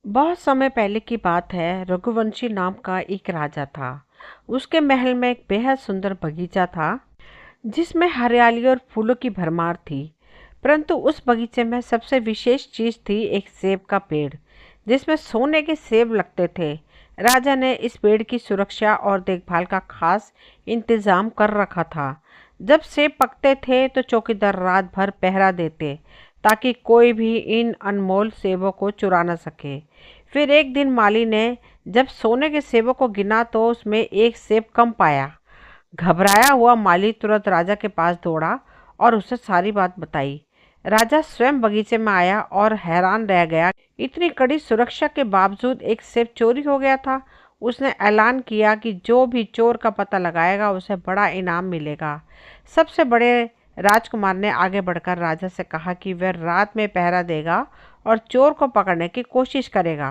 बहुत समय पहले की बात है। रघुवंशी नाम का एक राजा था। उसके महल में एक बेहद सुंदर बगीचा था जिसमें हरियाली और फूलों की भरमार थी। परंतु उस बगीचे में सबसे विशेष चीज थी एक सेब का पेड़ जिसमें सोने के सेब लगते थे। राजा ने इस पेड़ की सुरक्षा और देखभाल का खास इंतजाम कर रखा था। जब सेब पकते थे तो चौकीदार रात भर पहरा देते ताकि कोई भी इन अनमोल सेबों को चुरा न सके। फिर एक दिन माली ने जब सोने के सेबों को गिना तो उसमें एक सेब कम पाया। घबराया हुआ माली तुरंत राजा के पास दौड़ा और उसे सारी बात बताई। राजा स्वयं बगीचे में आया और हैरान रह गया। इतनी कड़ी सुरक्षा के बावजूद एक सेब चोरी हो गया था। उसने ऐलान किया कि जो भी चोर का पता लगाएगा उसे बड़ा इनाम मिलेगा। सबसे बड़े राजकुमार ने आगे बढ़कर राजा से कहा कि वह रात में पहरा देगा और चोर को पकड़ने की कोशिश करेगा।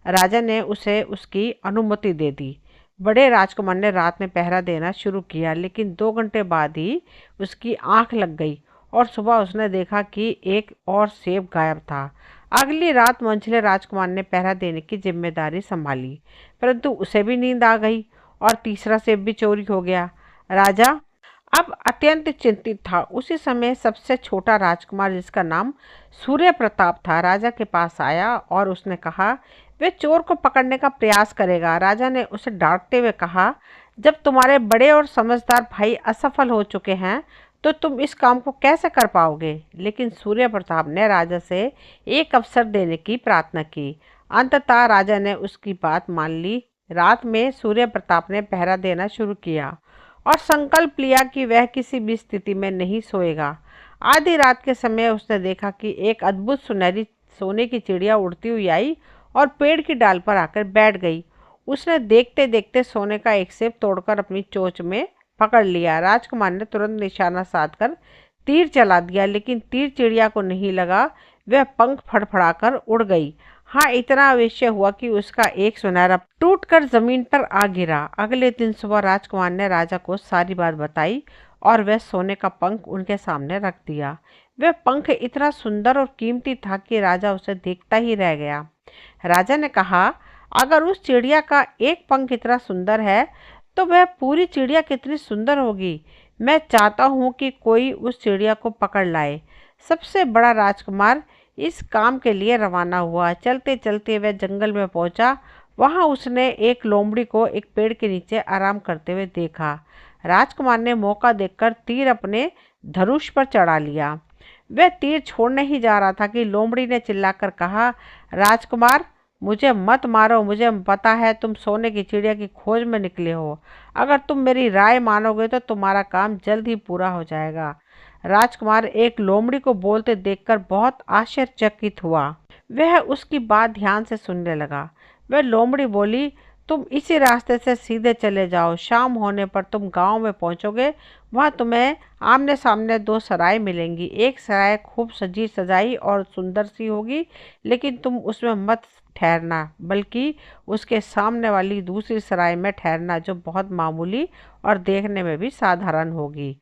राजा ने उसे उसकी अनुमति दे दी। बड़े राजकुमार ने रात में पहरा देना शुरू किया, लेकिन 2 घंटे बाद ही उसकी आंख लग गई और सुबह उसने देखा कि एक और सेब गायब था। अगली रात मंझले राजकुमार ने पहरा देने की जिम्मेदारी संभाली, परंतु उसे भी नींद आ गई और तीसरा सेब भी चोरी हो गया। राजा अब अत्यंत चिंतित था। उसी समय सबसे छोटा राजकुमार, जिसका नाम सूर्य प्रताप था, राजा के पास आया और उसने कहा वे चोर को पकड़ने का प्रयास करेगा। राजा ने उसे डांटते हुए कहा, जब तुम्हारे बड़े और समझदार भाई असफल हो चुके हैं तो तुम इस काम को कैसे कर पाओगे। लेकिन सूर्य प्रताप ने राजा से एक अवसर देने की प्रार्थना की। अंततः राजा ने उसकी बात मान ली। रात में सूर्य प्रताप ने पहरा देना शुरू किया और संकल्प लिया कि वह किसी भी स्थिति में नहीं सोएगा। आधी रात के समय उसने देखा कि एक अद्भुत सुनहरी सोने की चिड़िया उड़ती हुई आई और पेड़ की डाल पर आकर बैठ गई। उसने देखते देखते सोने का एक सेब तोड़कर अपनी चोंच में पकड़ लिया। राजकुमार ने तुरंत निशाना साधकर तीर चला दिया, लेकिन तीर चिड़िया को नहीं लगा। वह पंख फड़फड़ाकर उड़ गई। हाँ, इतना अवश्य हुआ कि उसका एक सुनहरा टूटकर जमीन पर आ गिरा। अगले दिन सुबह राजकुमार ने राजा को सारी बात बताई और वह सोने का पंख उनके सामने रख दिया। वह पंख इतना सुंदर और कीमती था कि राजा उसे देखता ही रह गया। राजा ने कहा, अगर उस चिड़िया का एक पंख इतना सुंदर है तो वह पूरी चिड़िया कितनी सुंदर होगी। मैं चाहता हूँ कि कोई उस चिड़िया को पकड़ लाए। सबसे बड़ा राजकुमार इस काम के लिए रवाना हुआ। चलते चलते वह जंगल में पहुंचा। वहां उसने एक लोमड़ी को एक पेड़ के नीचे आराम करते हुए देखा। राजकुमार ने मौका देखकर तीर अपने धनुष पर चढ़ा लिया। वह तीर छोड़ने ही जा रहा था कि लोमड़ी ने चिल्लाकर कहा, राजकुमार, मुझे मत मारो। मुझे पता है तुम सोने की चिड़िया की खोज में निकले हो। अगर तुम मेरी राय मानोगे तो तुम्हारा काम जल्द ही पूरा हो जाएगा। राजकुमार एक लोमड़ी को बोलते देखकर बहुत आश्चर्यचकित हुआ। वह उसकी बात ध्यान से सुनने लगा। वह लोमड़ी बोली, तुम इसी रास्ते से सीधे चले जाओ। शाम होने पर तुम गांव में पहुंचोगे। वहां तुम्हें आमने सामने 2 सराय मिलेंगी। एक सराय खूब सजी सजाई और सुंदर सी होगी, लेकिन तुम उसमें मत ठहरना, बल्कि उसके सामने वाली दूसरी सराय में ठहरना, जो बहुत मामूली और देखने में भी साधारण होगी।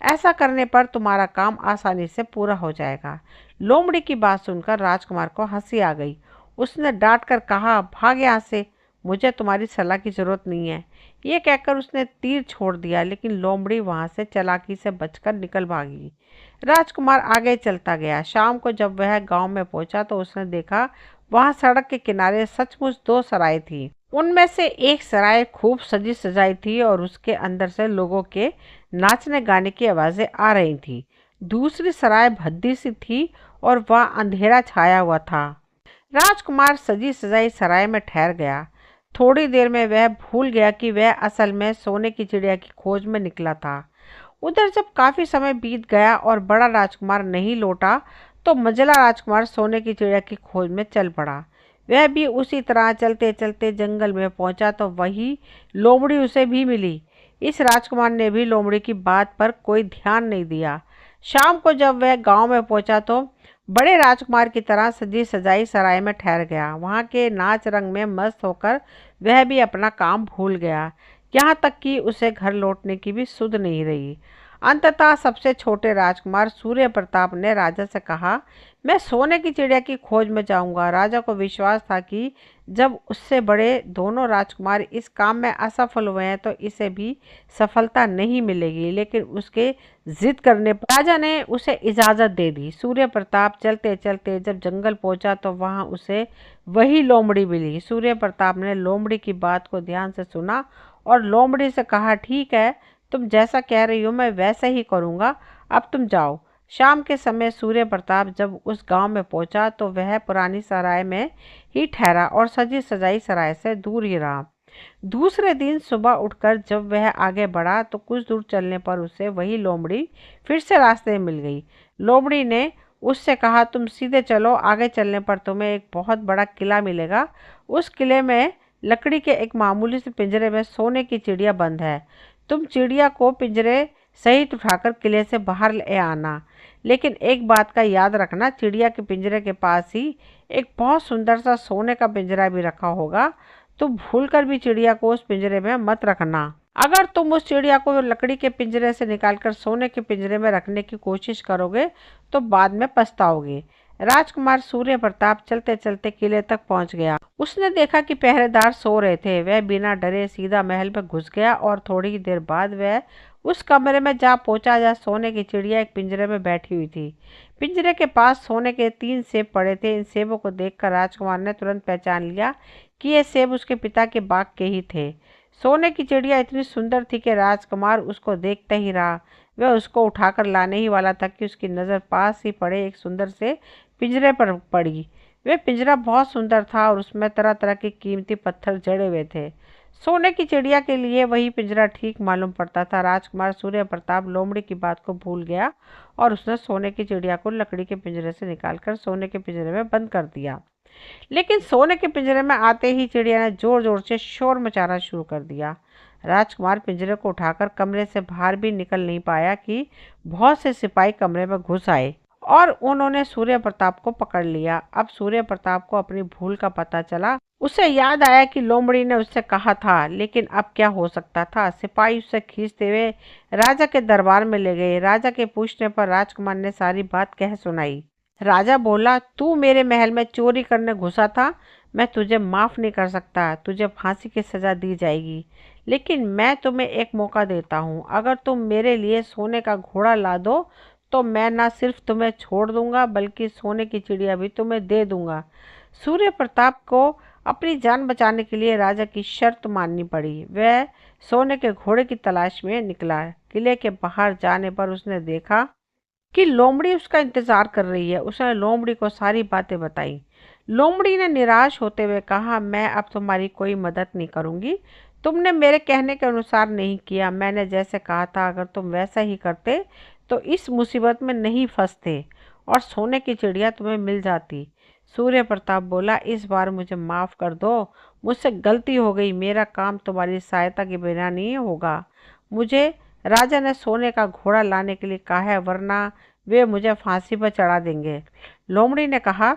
ऐसा करने पर तुम्हारा काम आसानी से पूरा हो जाएगा। लोमड़ी की बात सुनकर राजकुमार को हंसी आ गई। उसने डांट कर कहा, भाग यहाँ से, मुझे तुम्हारी सलाह की जरूरत नहीं है। ये कहकर उसने तीर छोड़ दिया, लेकिन लोमड़ी वहां से चालाकी से बचकर निकल भागी। राजकुमार आगे चलता गया। शाम को जब वह गांव में पहुंचा तो उसने देखा वहां सड़क के किनारे सचमुच 2 सराय थी। उनमें से एक सराय खूब सजी सजाई थी और उसके अंदर से लोगों के नाचने गाने की आवाजें आ रही थी। दूसरी सराय भद्दी सी थी और वह अंधेरा छाया हुआ था। राजकुमार सजी सजाई सराय में ठहर गया। थोड़ी देर में वह भूल गया कि वह असल में सोने की चिड़िया की खोज में निकला था। उधर जब काफी समय बीत गया और बड़ा राजकुमार नहीं लौटा तो मंझला राजकुमार सोने की चिड़िया की खोज में चल पड़ा। वह भी उसी तरह चलते चलते जंगल में पहुंचा तो वही लोमड़ी उसे भी मिली। इस राजकुमार ने भी लोमड़ी की बात पर कोई ध्यान नहीं दिया। शाम को जब वह गांव में पहुंचा तो बड़े राजकुमार की तरह सजी सजाई सराय में ठहर गया। वहां के नाच रंग में मस्त होकर वह भी अपना काम भूल गया। यहाँ तक कि उसे घर लौटने की भी सुध नहीं रही। अंततः सबसे छोटे राजकुमार सूर्य प्रताप ने राजा से कहा, मैं सोने की चिड़िया की खोज में जाऊंगा। राजा को विश्वास था कि जब उससे बड़े दोनों राजकुमार इस काम में असफल हुए हैं तो इसे भी सफलता नहीं मिलेगी, लेकिन उसके जिद करने पर राजा ने उसे इजाज़त दे दी। सूर्य प्रताप चलते चलते जब जंगल पहुंचा तो वहां उसे वही लोमड़ी मिली। सूर्य प्रताप ने लोमड़ी की बात को ध्यान से सुना और लोमड़ी से कहा, ठीक है, तुम जैसा कह रही हो मैं वैसा ही करूँगा, अब तुम जाओ। शाम के समय सूर्य प्रताप जब उस गांव में पहुंचा तो वह पुरानी सराय में ही ठहरा और सजी सजाई सराय से दूर ही रहा। दूसरे दिन सुबह उठकर जब वह आगे बढ़ा तो कुछ दूर चलने पर उसे वही लोमड़ी फिर से रास्ते में मिल गई। लोमड़ी ने उससे कहा, तुम सीधे चलो, आगे चलने पर तुम्हें एक बहुत बड़ा किला मिलेगा। उस किले में लकड़ी के एक मामूली से पिंजरे में सोने की चिड़िया बंद है। तुम चिड़िया को पिंजरे सहित उठाकर किले से बाहर ले आना, लेकिन एक बात का याद रखना, चिड़िया के पिंजरे के पास ही एक बहुत सुंदर सा सोने का पिंजरा भी रखा होगा। तुम भूलकर भी चिड़िया को उस पिंजरे में मत रखना। अगर तुम उस चिड़िया को लकड़ी के पिंजरे से निकालकर सोने के पिंजरे में रखने की कोशिश करोगे तो बाद में पछताओगे। राजकुमार सूर्य प्रताप चलते चलते किले तक पहुंच गया। उसने देखा कि पहरेदार सो रहे थे। वह बिना डरे सीधा महल में घुस गया और थोड़ी ही देर बाद वह उस कमरे में जा पहुंचा जहाँ सोने की चिड़िया एक पिंजरे में बैठी हुई थी। पिंजरे के पास सोने के 3 सेब पड़े थे। इन सेबों को देखकर राजकुमार ने तुरंत पहचान लिया कि ये सेब उसके पिता के बाग के ही थे। सोने की चिड़िया इतनी सुंदर थी कि राजकुमार उसको देखते ही रहा। वह उसको उठाकर लाने ही वाला था कि उसकी नज़र पास ही पड़े एक सुंदर से पिंजरे पर पड़ी। वह पिंजरा बहुत सुंदर था और उसमें तरह तरह के कीमती पत्थर जड़े हुए थे। सोने की चिड़िया के लिए वही पिंजरा ठीक मालूम पड़ता था। राजकुमार सूर्य प्रताप लोमड़ी की बात को भूल गया और उसने सोने की चिड़िया को लकड़ी के पिंजरे से निकालकर सोने के पिंजरे में बंद कर दिया। लेकिन सोने के पिंजरे में आते ही चिड़िया ने जोर जोर से शोर मचाना शुरू कर दिया। राजकुमार पिंजरे को उठाकर कमरे से बाहर भी निकल नहीं पाया कि बहुत से सिपाही कमरे में घुस आए और उन्होंने सूर्य प्रताप को पकड़ लिया। अब सूर्य प्रताप को अपनी भूल का पता चला। उसे याद आया कि लोमड़ी ने उससे कहा था, लेकिन अब क्या हो सकता था। सिपाही उसे खींचते हुए राजा के दरबार में ले गए। राजा के पूछने पर राजकुमार ने सारी बात कह सुनाई। राजा बोला, तू मेरे महल में चोरी करने घुसा था, मैं तुझे माफ़ नहीं कर सकता, तुझे फांसी की सज़ा दी जाएगी। लेकिन मैं तुम्हें एक मौका देता हूँ, अगर तुम मेरे लिए सोने का घोड़ा ला दो तो मैं न सिर्फ तुम्हें छोड़ दूंगा बल्कि सोने की चिड़िया भी तुम्हें दे दूंगा। सूर्य प्रताप को अपनी जान बचाने के लिए राजा की शर्त माननी पड़ी। वह सोने के घोड़े की तलाश में निकला। किले के बाहर जाने पर उसने देखा कि लोमड़ी उसका इंतजार कर रही है। उसने लोमड़ी को सारी बातें बताई। लोमड़ी ने निराश होते हुए कहा, मैं अब तुम्हारी कोई मदद नहीं करूंगी। तुमने मेरे कहने के अनुसार नहीं किया। मैंने जैसे कहा था अगर तुम वैसा ही करते तो इस मुसीबत में नहीं फंसते और सोने की चिड़िया तुम्हें मिल जाती। सूर्य प्रताप बोला, इस बार मुझे माफ़ कर दो, मुझसे गलती हो गई। मेरा काम तुम्हारी सहायता के बिना नहीं होगा। मुझे राजा ने सोने का घोड़ा लाने के लिए कहा है, वरना वे मुझे फांसी पर चढ़ा देंगे। लोमड़ी ने कहा,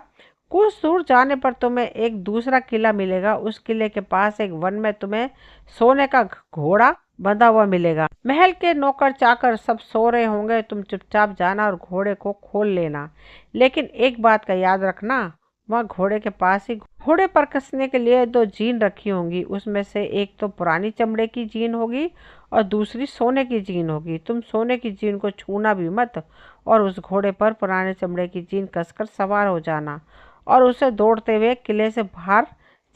कुछ दूर जाने पर तुम्हें एक दूसरा किला मिलेगा। उस किले के पास एक वन में तुम्हें सोने का घोड़ा बंधा हुआ मिलेगा। महल के नौकर चाकर सब सो रहे होंगे। तुम चुपचाप जाना और घोड़े को खोल लेना, लेकिन एक बात का याद रखना, वहाँ घोड़े के पास ही घोड़े पर कसने के लिए 2 जीन रखी होंगी। उसमें से एक तो पुरानी चमड़े की जीन होगी और दूसरी सोने की जीन होगी। तुम सोने की जीन को छूना भी मत और उस घोड़े पर पुराने चमड़े की जीन कसकर सवार हो जाना और उसे दौड़ते हुए किले से बाहर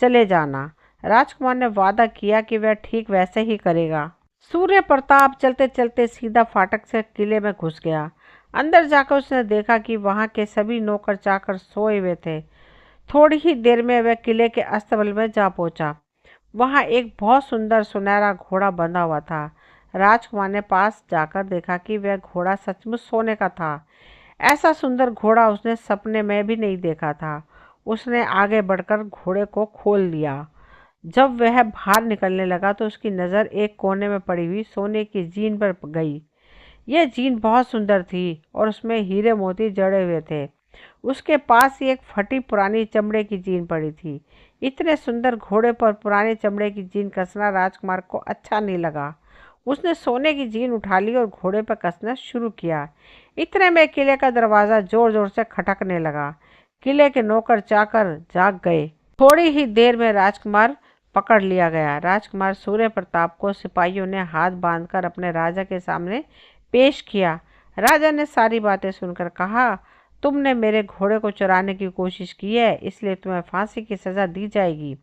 चले जाना। राजकुमार ने वादा किया कि वह ठीक वैसे ही करेगा। सूर्य प्रताप चलते चलते सीधा फाटक से किले में घुस गया। अंदर जाकर उसने देखा कि वहां के सभी नौकर चाकर सोए हुए थे। थोड़ी ही देर में वह किले के अस्तबल में जा पहुंचा। वहां एक बहुत सुंदर सुनहरा घोड़ा बंधा हुआ था। राजकुमार ने पास जाकर देखा कि वह घोड़ा सचमुच सोने का था। ऐसा सुंदर घोड़ा उसने सपने में भी नहीं देखा था। उसने आगे बढ़कर घोड़े को खोल लिया। जब वह बाहर निकलने लगा तो उसकी नज़र एक कोने में पड़ी हुई सोने की जीन पर गई। यह जीन बहुत सुंदर थी और उसमें हीरे मोती जड़े हुए थे। उसके पास ही एक फटी पुरानी चमड़े की जीन पड़ी थी। इतने सुंदर घोड़े पर पुराने चमड़े की जीन कसना राजकुमार को अच्छा नहीं लगा। उसने सोने की जीन उठा ली और घोड़े पर कसना शुरू किया। इतने में किले का दरवाज़ा जोर जोर से खटकने लगा। किले के नौकर चाकर जाग गए। थोड़ी ही देर में राजकुमार पकड़ लिया गया। राजकुमार सूर्य प्रताप को सिपाहियों ने हाथ बांधकर अपने राजा के सामने पेश किया। राजा ने सारी बातें सुनकर कहा, तुमने मेरे घोड़े को चुराने की कोशिश की है, इसलिए तुम्हें फांसी की सज़ा दी जाएगी।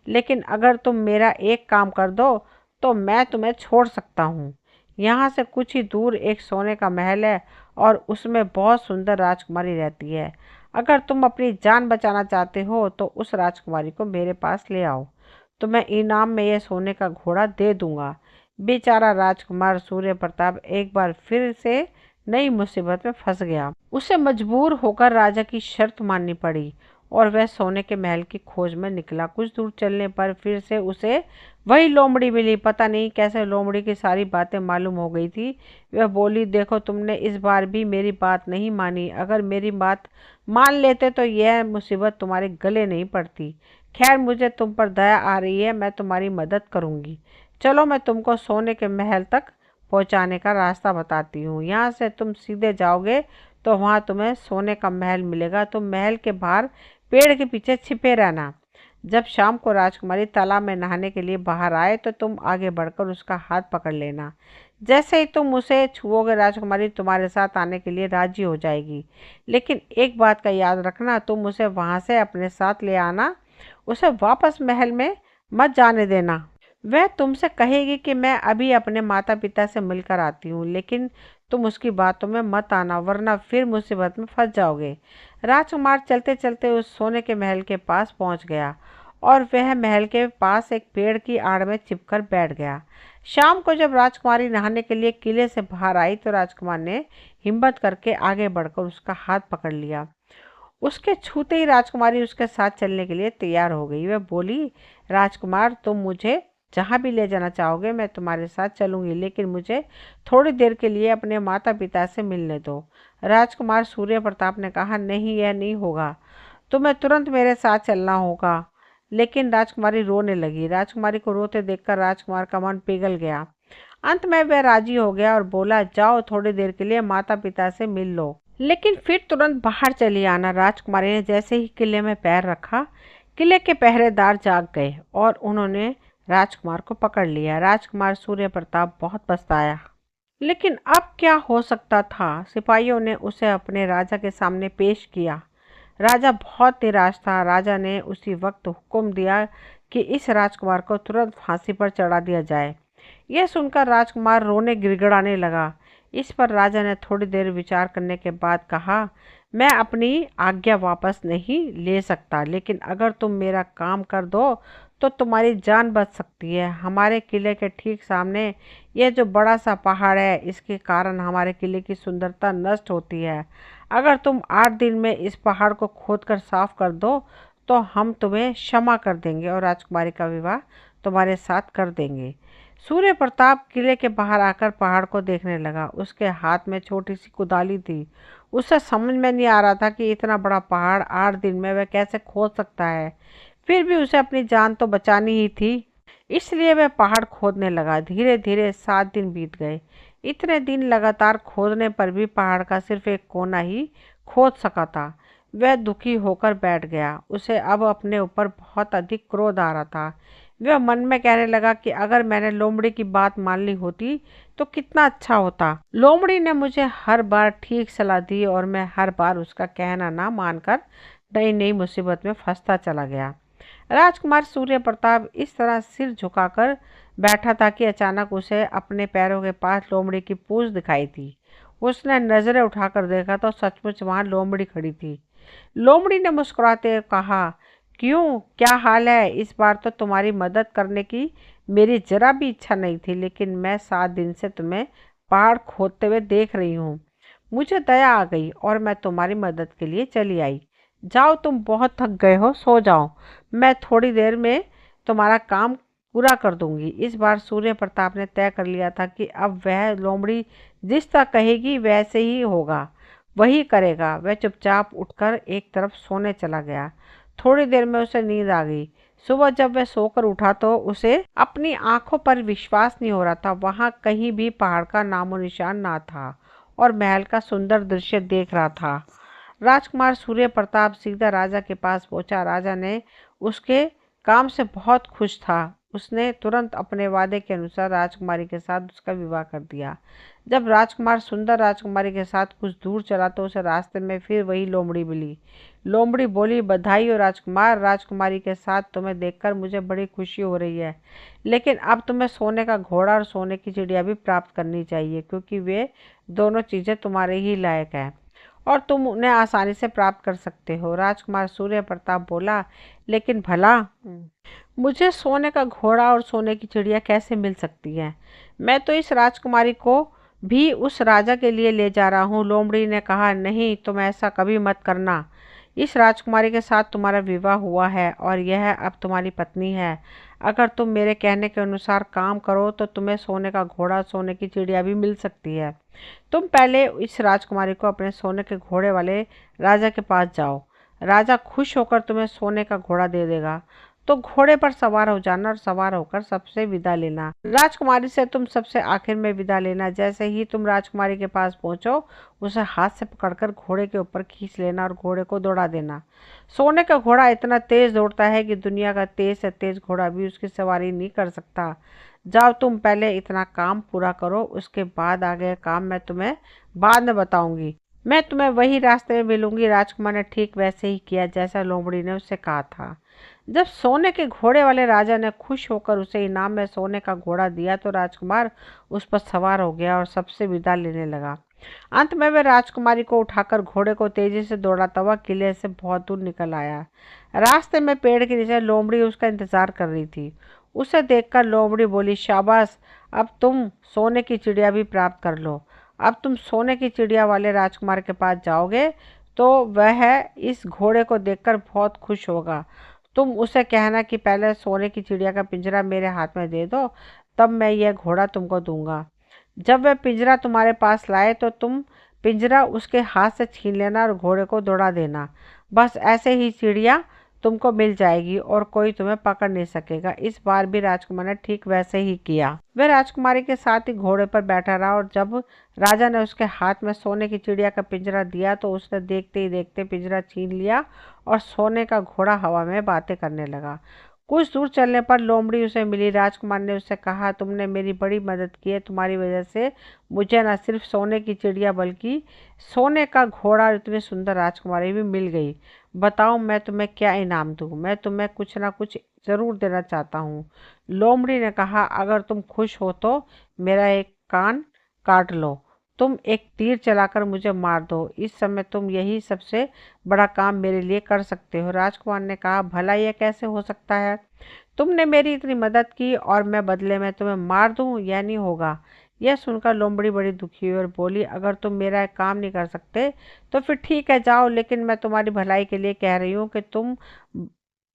लेकिन अगर तुम मेरा एक काम कर दो तो मैं तुम्हें छोड़ सकता हूँ। यहाँ से कुछ ही दूर एक सोने का महल है और उसमें बहुत सुंदर राजकुमारी रहती है। अगर तुम अपनी जान बचाना चाहते हो तो उस राजकुमारी को मेरे पास ले आओ, तो मैं इनाम में यह सोने का घोड़ा दे दूंगा। बेचारा राजकुमार सूर्य प्रताप एक बार फिर से नई मुसीबत में फंस गया। उसे मजबूर होकर राजा की शर्त माननी पड़ी और वह सोने के महल की खोज में निकला। कुछ दूर चलने पर फिर से उसे वही लोमड़ी मिली। पता नहीं कैसे लोमड़ी की सारी बातें मालूम हो गई थी। वह बोली, देखो तुमने इस बार भी मेरी बात नहीं मानी। अगर मेरी बात मान लेते तो यह मुसीबत तुम्हारे गले नहीं पड़ती। खैर, मुझे तुम पर दया आ रही है, मैं तुम्हारी मदद करूंगी। चलो मैं तुमको सोने के महल तक पहुंचाने का रास्ता बताती हूँ। यहाँ से तुम सीधे जाओगे तो वहाँ तुम्हें सोने का महल मिलेगा। तुम महल के बाहर पेड़ के पीछे छिपे रहना। जब शाम को राजकुमारी तालाब में नहाने के लिए बाहर आए तो तुम आगे बढ़कर उसका हाथ पकड़ लेना। जैसे ही तुम उसे छुओगे, राजकुमारी तुम्हारे साथ आने के लिए राजी हो जाएगी। लेकिन एक बात का याद रखना, तुम उसे वहाँ से अपने साथ ले आना। उसे वापस महल में मत जाने देना। वह तुमसे कहेगी कि मैं अभी अपने माता पिता से मिलकर आती हूँ, लेकिन तुम उसकी बातों में मत आना, वरना फिर मुसीबत में फंस जाओगे। राजकुमार चलते चलते उस सोने के महल के पास पहुँच गया और वह महल के पास एक पेड़ की आड़ में छिपकर बैठ गया। शाम को जब राजकुमारी नहाने के लिए किले से बाहर आई तो राजकुमार ने हिम्मत करके आगे बढ़कर उसका हाथ पकड़ लिया। उसके छूते ही राजकुमारी उसके साथ चलने के लिए तैयार हो गई। वह बोली, राजकुमार, तुम मुझे जहाँ भी ले जाना चाहोगे मैं तुम्हारे साथ चलूंगी, लेकिन मुझे थोड़ी देर के लिए अपने माता पिता से मिलने दो। राजकुमार सूर्य प्रताप ने कहा, नहीं, यह नहीं होगा, तुम्हें तुरंत मेरे साथ चलना होगा। लेकिन राजकुमारी रोने लगी। राजकुमारी को रोते देखकर राजकुमार का मन पिघल गया। अंत में वह राजी हो गया और बोला, जाओ थोड़ी देर के लिए माता पिता से मिल लो, लेकिन फिर तुरंत बाहर चली आना। राजकुमारी ने जैसे ही किले में पैर रखा, किले के पहरेदार जाग गए और उन्होंने राजकुमार को पकड़ लिया। राजकुमार सूर्य प्रताप बहुत पछताया, लेकिन अब क्या हो सकता था। सिपाहियों ने उसे अपने राजा के सामने पेश किया। राजा बहुत निराश था। राजा ने उसी वक्त हुक्म दिया कि इस राजकुमार को तुरंत फांसी पर चढ़ा दिया जाए। यह सुनकर राजकुमार रोने गिड़गिड़ाने लगा। इस पर राजा ने थोड़ी देर विचार करने के बाद कहा, मैं अपनी आज्ञा वापस नहीं ले सकता, लेकिन अगर तुम मेरा काम कर दो तो तुम्हारी जान बच सकती है। हमारे किले के ठीक सामने यह जो बड़ा सा पहाड़ है, इसके कारण हमारे किले की सुंदरता नष्ट होती है। अगर तुम 8 दिन में इस पहाड़ को खोदकर साफ कर दो तो हम तुम्हें क्षमा कर देंगे और राजकुमारी का विवाह तुम्हारे साथ कर देंगे। सूर्य प्रताप किले के बाहर आकर पहाड़ को देखने लगा। उसके हाथ में छोटी सी कुदाली थी। उसे समझ में नहीं आ रहा था कि इतना बड़ा पहाड़ 8 दिन में वह कैसे खोद सकता है। फिर भी उसे अपनी जान तो बचानी ही थी, इसलिए वह पहाड़ खोदने लगा। धीरे धीरे 7 दिन बीत गए। इतने दिन लगातार खोदने पर भी पहाड़ का सिर्फ एक कोना ही खोद सका था। वह दुखी होकर बैठ गया। उसे अब अपने ऊपर बहुत अधिक क्रोध आ रहा था। वह मन में कहने लगा कि अगर मैंने लोमड़ी की बात मान ली होती तो कितना अच्छा होता। लोमड़ी ने मुझे हर बार ठीक सलाह दी और मैं हर बार उसका कहना ना मानकर नई नई मुसीबत में फंसता चला गया। राजकुमार सूर्य प्रताप इस तरह सिर झुकाकर बैठा था कि अचानक उसे अपने पैरों के पास लोमड़ी की पूंछ दिखाई दी। उसने नजरें उठाकर देखा तो सचमुच वहां लोमड़ी खड़ी थी। लोमड़ी ने मुस्कुराते हुए कहा, क्यों, क्या हाल है? इस बार तो तुम्हारी मदद करने की मेरी जरा भी इच्छा नहीं थी, लेकिन मैं 7 दिन से तुम्हें पहाड़ खोदते हुए देख रही हूँ। मुझे दया आ गई और मैं तुम्हारी मदद के लिए चली आई। जाओ, तुम बहुत थक गए हो, सो जाओ। मैं थोड़ी देर में तुम्हारा काम पूरा कर दूंगी। इस बार सूर्य प्रताप ने तय कर लिया था कि अब वह लोमड़ी जिस तरह कहेगी वैसे ही होगा, वही करेगा। वह चुपचाप उठकर एक तरफ सोने चला गया। थोड़ी देर में उसे नींद आ गई। सुबह जब वह सोकर उठा तो उसे अपनी आंखों पर विश्वास नहीं हो रहा था। वहां कहीं भी पहाड़ का नामो निशान ना था और महल का सुंदर दृश्य देख रहा था। राजकुमार सूर्य प्रताप सीधा राजा के पास पहुंचा। राजा ने उसके काम से बहुत खुश था। उसने तुरंत अपने वादे के अनुसार राजकुमारी के साथ उसका विवाह कर दिया। जब राजकुमार सुंदर राजकुमारी के साथ कुछ दूर चला तो उसे रास्ते में फिर वही लोमड़ी मिली। लोमड़ी बोली, बधाई हो राजकुमार, राजकुमारी के साथ तुम्हें देखकर मुझे बड़ी खुशी हो रही है, लेकिन अब तुम्हें सोने का घोड़ा और सोने की चिड़िया भी प्राप्त करनी चाहिए, क्योंकि वे दोनों चीज़ें तुम्हारे ही लायक हैं और तुम उन्हें आसानी से प्राप्त कर सकते हो। राजकुमार सूर्य प्रताप बोला, लेकिन भला मुझे सोने का घोड़ा और सोने की चिड़िया कैसे मिल सकती है? मैं तो इस राजकुमारी को भी उस राजा के लिए ले जा रहा हूँ। लोमड़ी ने कहा, नहीं, तुम ऐसा कभी मत करना। इस राजकुमारी के साथ तुम्हारा विवाह हुआ है और यह अब तुम्हारी पत्नी है। अगर तुम मेरे कहने के अनुसार काम करो तो तुम्हें सोने का घोड़ा, सोने की चिड़िया भी मिल सकती है। तुम पहले इस राजकुमारी को अपने सोने के घोड़े वाले राजा के पास जाओ। राजा खुश होकर तुम्हें सोने का घोड़ा दे देगा। तो घोड़े पर सवार हो जाना और सवार होकर सबसे विदा लेना। राजकुमारी से तुम सबसे आखिर में विदा लेना। जैसे ही तुम राजकुमारी के पास पहुंचो, उसे हाथ से पकड़कर घोड़े के ऊपर खींच लेना और घोड़े को दौड़ा देना। सोने का घोड़ा इतना तेज दौड़ता है कि दुनिया का तेज से तेज घोड़ा भी उसकी सवारी नहीं कर सकता। जाओ, तुम पहले इतना काम पूरा करो, उसके बाद आगे काम मैं तुम्हें बाद में बताऊंगी। मैं तुम्हें वही रास्ते में मिलूंगी। राजकुमार ने ठीक वैसे ही किया जैसा लोमड़ी ने उससे कहा था। जब सोने के घोड़े वाले राजा ने खुश होकर उसे इनाम में सोने का घोड़ा दिया तो राजकुमार उस पर सवार हो गया और सबसे विदा लेने लगा। अंत में वह राजकुमारी को उठाकर घोड़े को तेजी से दौड़ाता हुआ किले से बहुत दूर निकल आया। रास्ते में पेड़ के नीचे लोमड़ी उसका इंतजार कर रही थी। उसे देखकर लोमड़ी बोली, शाबाश, अब तुम सोने की चिड़िया भी प्राप्त कर लो। अब तुम सोने की चिड़िया वाले राजकुमार के पास जाओगे तो वह इस घोड़े को देखकर बहुत खुश होगा। तुम उसे कहना कि पहले सोने की चिड़िया का पिंजरा मेरे हाथ में दे दो, तब मैं यह घोड़ा तुमको दूंगा। जब वह पिंजरा तुम्हारे पास लाए तो तुम पिंजरा उसके हाथ से छीन लेना और घोड़े को दौड़ा देना। बस ऐसे ही चिड़िया तुमको मिल जाएगी और कोई तुम्हें पकड़ नहीं सकेगा। इस बार भी राजकुमार ने ठीक वैसे ही किया। वह राजकुमारी के साथ ही घोड़े पर बैठा रहा और जब राजा ने उसके हाथ में सोने की चिड़िया का पिंजरा दिया तो उसने देखते ही देखते पिंजरा छीन लिया और सोने का घोड़ा हवा में बातें करने लगा। कुछ दूर चलने पर लोमड़ी उसे मिली। राजकुमार ने उससे कहा, तुमने मेरी बड़ी मदद की है। तुम्हारी वजह से मुझे न सिर्फ सोने की चिड़िया बल्कि सोने का घोड़ा और इतनी सुंदर राजकुमारी भी मिल गई। बताओ, मैं तुम्हें क्या इनाम दूँ? मैं तुम्हें कुछ ना कुछ ज़रूर देना चाहता हूँ। लोमड़ी ने कहा, अगर तुम खुश हो तो मेरा एक कान काट लो। तुम एक तीर चलाकर मुझे मार दो। इस समय तुम यही सबसे बड़ा काम मेरे लिए कर सकते हो। राजकुमार ने कहा, भला यह कैसे हो सकता है? तुमने मेरी इतनी मदद की और मैं बदले में तुम्हें मार दूं? यह नहीं होगा। यह सुनकर लोमड़ी बड़ी दुखी हुई और बोली, अगर तुम मेरा एक काम नहीं कर सकते तो फिर ठीक है, जाओ, लेकिन मैं तुम्हारी भलाई के लिए कह रही हूँ कि तुम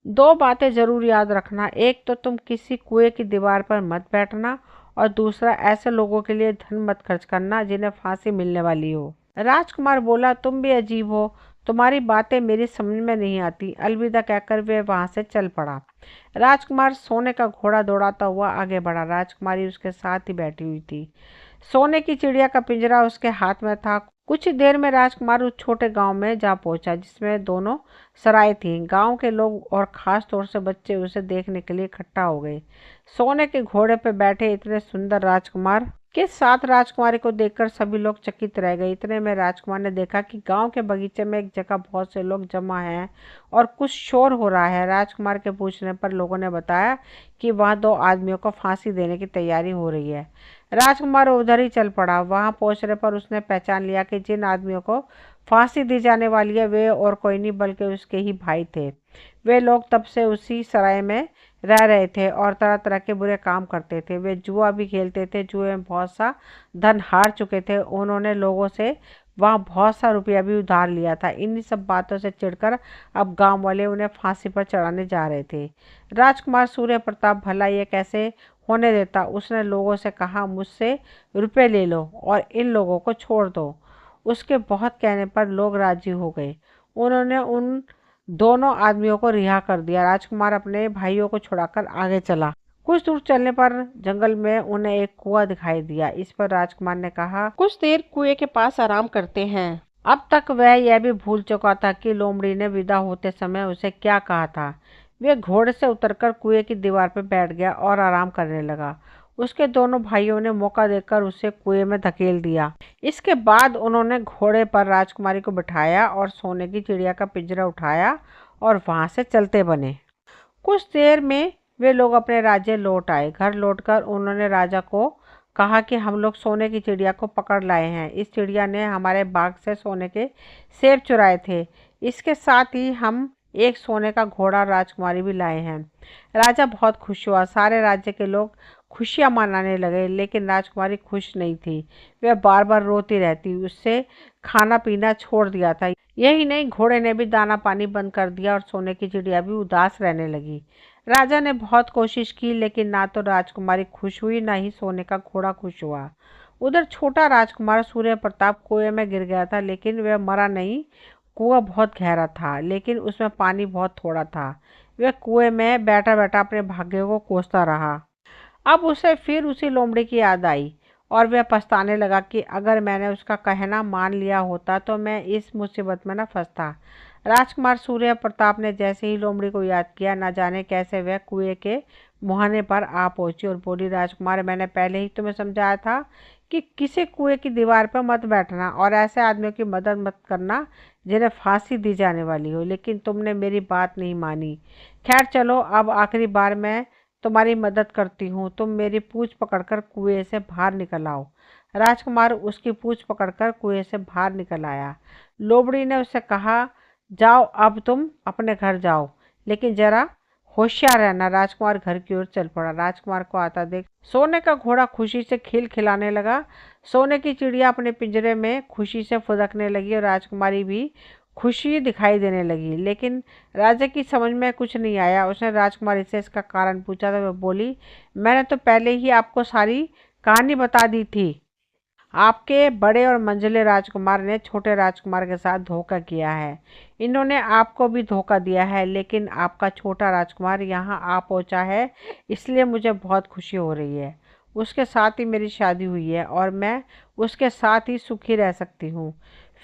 दो बातें जरूर याद रखना। एक तो तुम किसी कुएं की दीवार पर मत बैठना और दूसरा ऐसे लोगों के लिए धन मत खर्च करना जिन्हें फांसी मिलने वाली हो। राजकुमार बोला, तुम भी अजीब हो, तुम्हारी बातें मेरी समझ में नहीं आती। अलविदा कहकर वे वहां से चल पड़ा। राजकुमार सोने का घोड़ा दौड़ाता हुआ आगे बढ़ा। राजकुमारी उसके साथ ही बैठी हुई थी। सोने की चिड़िया का पिंजरा उसके हाथ में था। कुछ ही देर में राजकुमार उस छोटे गांव में जा पहुंचा जिसमें दोनों सराय थी। गांव के लोग और खास तौर से बच्चे उसे देखने के लिए इकट्ठा हो गए। सोने के घोड़े पर बैठे इतने सुंदर राजकुमार के साथ राजकुमारी को देखकर सभी लोग चकित रह गए। इतने में राजकुमार ने देखा कि गांव के बगीचे में एक जगह बहुत से लोग जमा हैं और कुछ शोर हो रहा है। राजकुमार के पूछने पर लोगों ने बताया कि वहां दो आदमियों को फांसी देने की तैयारी हो रही है। राजकुमार उधर ही चल पड़ा। वहां पहुंचने पर उसने पहचान लिया कि जिन आदमियों को फांसी दी जाने वाली है वे और कोई नहीं बल्कि उसके ही भाई थे। वे लोग तब से उसी सराय में रह रहे थे और तरह तरह के बुरे काम करते थे। वे जुआ भी खेलते थे। जुए में बहुत सा धन हार चुके थे। उन्होंने लोगों से वहाँ बहुत सा रुपया भी उधार लिया था। इन्हीं सब बातों से चिढ़कर अब गांव वाले उन्हें फांसी पर चढ़ाने जा रहे थे। राजकुमार सूर्य प्रताप भला ये कैसे होने देता? उसने लोगों से कहा, मुझसे रुपए ले लो और इन लोगों को छोड़ दो। उसके बहुत कहने पर लोग राजी हो गए। उन्होंने उन दोनों आदमियों को रिहा कर दिया। राजकुमार अपने भाइयों को छुड़ाकर आगे चला। कुछ दूर चलने पर जंगल में उन्हें एक कुआं दिखाई दिया। इस पर राजकुमार ने कहा, कुछ देर कुएं के पास आराम करते हैं। अब तक वह यह भी भूल चुका था कि लोमड़ी ने विदा होते समय उसे क्या कहा था। वह घोड़े से उतरकर कुएं की दीवार पर बैठ गया और आराम करने लगा। उसके दोनों भाइयों ने मौका देकर उसे कुएं में धकेल दिया। इसके बाद उन्होंने घोड़े पर राजकुमारी को बिठाया और सोने की चिड़िया का पिंजरा उठाया और वहां से चलते बने। कुछ देर में वे लोग अपने राज्य लौट आए। घर लौटकर उन्होंने राजा को कहा कि हम लोग सोने की चिड़िया को पकड़ लाए हैं। इस चिड़िया ने हमारे बाग से सोने के सेब चुराए थे। इसके साथ ही हम एक सोने का घोड़ा और राजकुमारी भी लाए हैं। राजा बहुत खुश हुआ। सारे राज्य के लोग खुशियां मनाने लगे, लेकिन राजकुमारी खुश नहीं थी। वह बार बार रोती रहती। उससे खाना पीना छोड़ दिया था। यही नहीं, घोड़े ने भी दाना पानी बंद कर दिया और सोने की चिड़िया भी उदास रहने लगी। राजा ने बहुत कोशिश की, लेकिन ना तो राजकुमारी खुश हुई, ना ही सोने का घोड़ा खुश हुआ। उधर छोटा राजकुमार सूर्य प्रताप कुएं में गिर गया था, लेकिन वह मरा नहीं। कुआं बहुत गहरा था, लेकिन उसमें पानी बहुत थोड़ा था। वह कुएं में बैठा बैठा अपने भाग्य को कोसता रहा। अब उसे फिर उसी लोमड़ी की याद आई और वह पछताने लगा कि अगर मैंने उसका कहना मान लिया होता तो मैं इस मुसीबत में न फंसता। राजकुमार सूर्य प्रताप ने जैसे ही लोमड़ी को याद किया, न जाने कैसे वह कुएं के मुहाने पर आ पहुंची और बोली, राजकुमार, मैंने पहले ही तुम्हें समझाया था कि किसी कुएं की दीवार पर मत बैठना और ऐसे आदमियों की मदद मत करना जिन्हें फांसी दी जाने वाली हो, लेकिन तुमने मेरी बात नहीं मानी। खैर चलो, अब आखिरी बार मैं तुम्हारी मदद करती हूँ। तुम मेरी पूंछ पकड़कर कुएं से बाहर निकल आओ। राजकुमार उसकी पूंछ पकड़कर कुएं से बाहर निकल आया। लोमड़ी ने उससे कहा, जाओ, अब तुम अपने घर जाओ, लेकिन जरा होशियार रहना। राजकुमार घर की ओर चल पड़ा। राजकुमार को आता देख सोने का घोड़ा खुशी से खिलखिलाने लगा। सोने की चिड़िया अपने पिंजरे में खुशी से फुदकने लगी और राजकुमारी भी खुशी दिखाई देने लगी। लेकिन राजा की समझ में कुछ नहीं आया। उसने राजकुमारी से इसका कारण पूछा तो वह बोली, मैंने तो पहले ही आपको सारी कहानी बता दी थी। आपके बड़े और मंझले राजकुमार ने छोटे राजकुमार के साथ धोखा किया है। इन्होंने आपको भी धोखा दिया है, लेकिन आपका छोटा राजकुमार यहाँ आ पहुँचा है, इसलिए मुझे बहुत खुशी हो रही है। उसके साथ ही मेरी शादी हुई है और मैं उसके साथ ही सुखी रह सकती हूँ।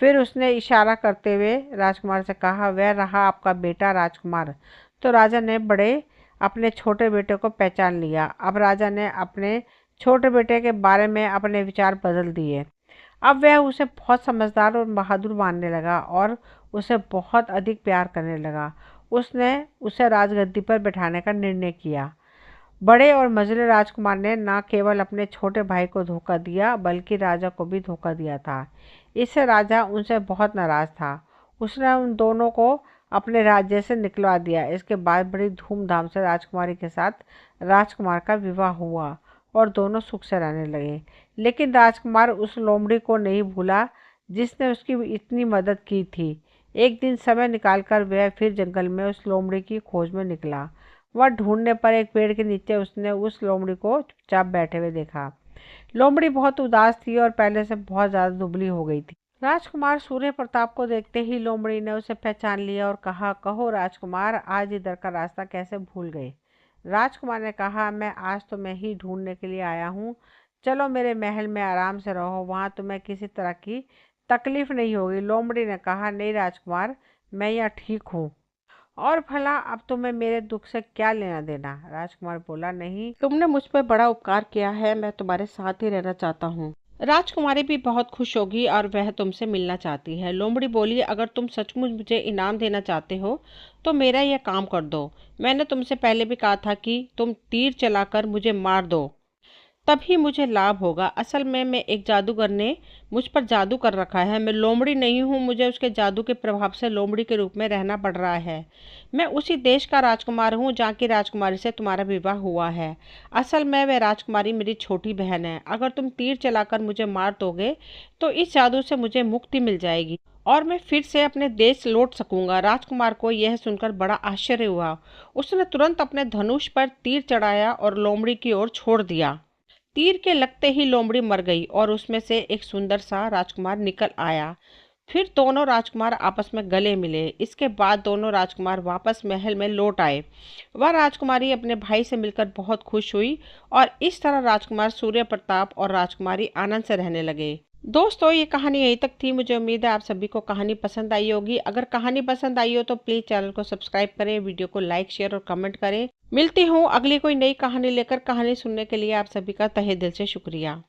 फिर उसने इशारा करते हुए राजकुमार से कहा, वह रहा आपका बेटा राजकुमार। तो राजा ने बड़े अपने छोटे बेटे को पहचान लिया। अब राजा ने अपने छोटे बेटे के बारे में अपने विचार बदल दिए। अब वह उसे बहुत समझदार और बहादुर मानने लगा और उसे बहुत अधिक प्यार करने लगा। उसने उसे राजगद्दी पर बैठाने का निर्णय किया। बड़े और मंझले राजकुमार ने न केवल अपने छोटे भाई को धोखा दिया, बल्कि राजा को भी धोखा दिया था। इससे राजा उनसे बहुत नाराज था। उसने उन दोनों को अपने राज्य से निकलवा दिया। इसके बाद बड़ी धूमधाम से राजकुमारी के साथ राजकुमार का विवाह हुआ और दोनों सुख से रहने लगे। लेकिन राजकुमार उस लोमड़ी को नहीं भूला जिसने उसकी इतनी मदद की थी। एक दिन समय निकालकर वह फिर जंगल में उस लोमड़ी की खोज में निकला। वह ढूंढने पर एक पेड़ के नीचे उसने उस लोमड़ी को चुपचाप बैठे हुए देखा। लोमड़ी बहुत उदास थी और पहले से बहुत ज्यादा दुबली हो गई थी। राजकुमार सूर्य प्रताप को देखते ही लोमड़ी ने उसे पहचान लिया और कहा, कहो राजकुमार, आज इधर का रास्ता कैसे भूल गए। राजकुमार ने कहा, मैं आज तुम्हें ही ढूंढने के लिए आया हूँ। चलो मेरे महल में आराम से रहो, वहाँ तुम्हें किसी तरह की तकलीफ नहीं होगी। लोमड़ी ने कहा, नहीं राजकुमार, मैं यहाँ ठीक हूँ और भला अब तुम्हें मेरे दुख से क्या लेना देना। राजकुमार बोला, नहीं, तुमने मुझ पर बड़ा उपकार किया है, मैं तुम्हारे साथ ही रहना चाहता हूँ। राजकुमारी भी बहुत खुश होगी और वह तुमसे मिलना चाहती है। लोमड़ी बोली, अगर तुम सचमुच मुझे इनाम देना चाहते हो तो मेरा यह काम कर दो। मैंने तुमसे पहले भी कहा था कि तुम तीर चलाकर मुझे मार दो, तभी मुझे लाभ होगा। असल में मैं एक जादूगर ने मुझ पर जादू कर रखा है। मैं लोमड़ी नहीं हूँ, मुझे उसके जादू के प्रभाव से लोमड़ी के रूप में रहना पड़ रहा है। मैं उसी देश का राजकुमार हूँ जहाँ की राजकुमारी से तुम्हारा विवाह हुआ है। असल में वह राजकुमारी मेरी छोटी बहन है। अगर तुम तीर चलाकर मुझे मार दोगे तो इस जादू से मुझे मुक्ति मिल जाएगी और मैं फिर से अपने देश लौट सकूंगा। राजकुमार को यह सुनकर बड़ा आश्चर्य हुआ। उसने तुरंत अपने धनुष पर तीर चढ़ाया और लोमड़ी की ओर छोड़ दिया। तीर के लगते ही लोमड़ी मर गई और उसमें से एक सुंदर सा राजकुमार निकल आया। फिर दोनों राजकुमार आपस में गले मिले। इसके बाद दोनों राजकुमार वापस महल में लौट आए। वह राजकुमारी अपने भाई से मिलकर बहुत खुश हुई और इस तरह राजकुमार सूर्य प्रताप और राजकुमारी आनंद से रहने लगे। दोस्तों, ये कहानी यहीं तक थी। मुझे उम्मीद है आप सभी को कहानी पसंद आई होगी। अगर कहानी पसंद आई हो तो प्लीज़ चैनल को सब्सक्राइब करें, वीडियो को लाइक शेयर और कमेंट करें। मिलती हूँ अगली कोई नई कहानी लेकर। कहानी सुनने के लिए आप सभी का तहे दिल से शुक्रिया।